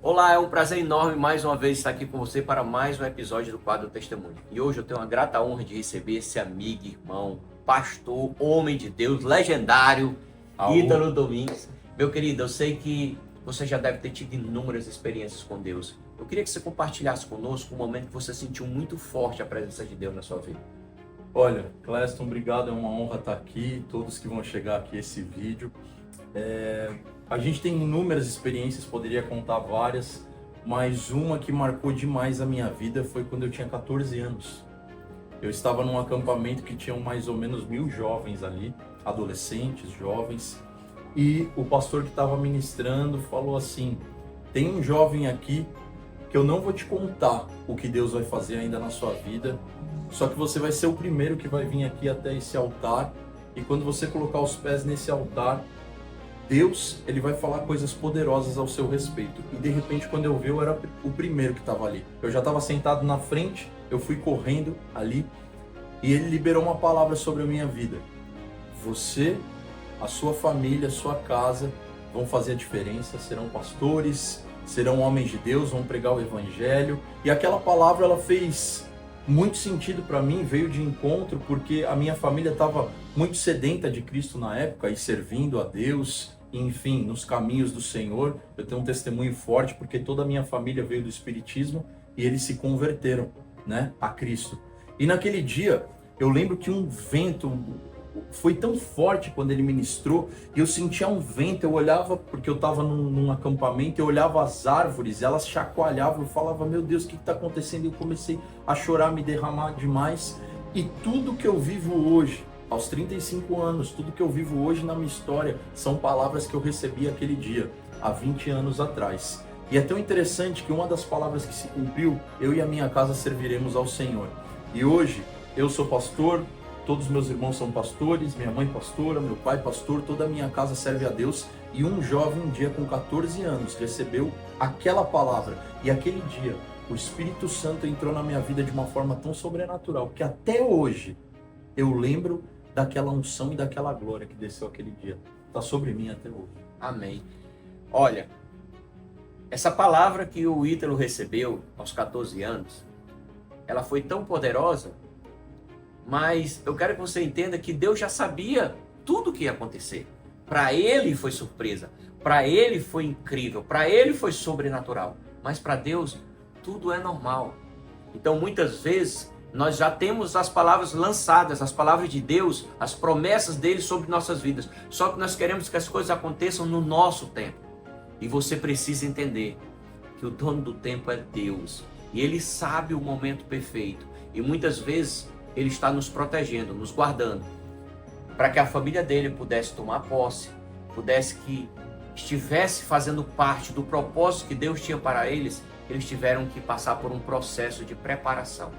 Olá, é um prazer enorme mais uma vez estar aqui com você para mais um episódio do quadro Testemunho. E hoje eu tenho uma grata honra de receber esse amigo, irmão, pastor, homem de Deus, legendário, Ítalo Domingues. Meu querido, eu sei que você já deve ter tido inúmeras experiências com Deus. Eu queria que você compartilhasse conosco um momento que você sentiu muito forte a presença de Deus na sua vida. Olha, Cleston, obrigado, é uma honra estar aqui, todos que vão chegar aqui esse vídeo. A gente tem inúmeras experiências, poderia contar várias, mas uma que marcou demais a minha vida foi quando eu tinha 14 anos. Eu estava num acampamento que tinham mais ou menos 1000 jovens ali, adolescentes, jovens, e o pastor que estava ministrando falou assim: tem um jovem aqui que eu não vou te contar o que Deus vai fazer ainda na sua vida, só que você vai ser o primeiro que vai vir aqui até esse altar, e quando você colocar os pés nesse altar, Deus, ele vai falar coisas poderosas ao seu respeito. E de repente, quando eu vi, eu era o primeiro que estava ali. Eu já estava sentado na frente, eu fui correndo ali, e ele liberou uma palavra sobre a minha vida. Você, a sua família, a sua casa vão fazer a diferença, serão pastores, serão homens de Deus, vão pregar o evangelho. E aquela palavra, ela fez muito sentido para mim, veio de encontro, porque a minha família estava muito sedenta de Cristo na época, e servindo a Deus, enfim, nos caminhos do Senhor. Eu tenho um testemunho forte, porque toda a minha família veio do Espiritismo, e eles se converteram, né, a Cristo. E naquele dia, eu lembro que um vento foi tão forte quando ele ministrou, e eu sentia um vento, eu olhava, porque eu estava num acampamento, eu olhava as árvores, elas chacoalhavam, eu falava, meu Deus, o que está acontecendo? E eu comecei a chorar, me derramar demais, e tudo que eu vivo hoje, aos 35 anos, tudo que eu vivo hoje na minha história, são palavras que eu recebi aquele dia, há 20 anos atrás. E é tão interessante que uma das palavras que se cumpriu, eu e a minha casa serviremos ao Senhor. E hoje, eu sou pastor, todos os meus irmãos são pastores, minha mãe pastora, meu pai pastor, toda a minha casa serve a Deus. E um jovem, um dia com 14 anos, recebeu aquela palavra. E aquele dia, o Espírito Santo entrou na minha vida de uma forma tão sobrenatural, que até hoje eu lembro daquela unção e daquela glória que desceu aquele dia. Está sobre mim até hoje. Amém. Olha, essa palavra que o Ítalo recebeu aos 14 anos, ela foi tão poderosa, mas eu quero que você entenda que Deus já sabia tudo o que ia acontecer. Para ele foi surpresa, para ele foi incrível, para ele foi sobrenatural, mas para Deus tudo é normal. Então muitas vezes nós já temos as palavras lançadas, as palavras de Deus, as promessas dele sobre nossas vidas, só que nós queremos que as coisas aconteçam no nosso tempo. E você precisa entender que o dono do tempo é Deus, e ele sabe o momento perfeito, e muitas vezes ele está nos protegendo, nos guardando, para que a família dele pudesse tomar posse, estivesse fazendo parte do propósito que Deus tinha para eles. Eles tiveram que passar por um processo de preparação,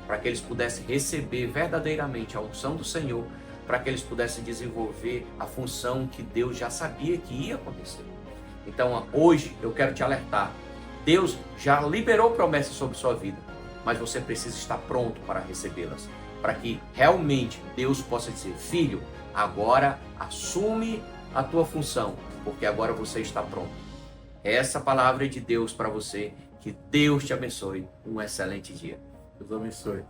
para que eles pudessem receber verdadeiramente a unção do Senhor, para que eles pudessem desenvolver a função que Deus já sabia que ia acontecer. Então hoje eu quero te alertar, Deus já liberou promessas sobre sua vida, mas você precisa estar pronto para recebê-las, para que realmente Deus possa dizer, filho, agora assume a tua função, porque agora você está pronto. Essa palavra é de Deus para você, que Deus te abençoe, um excelente dia. Deus abençoe.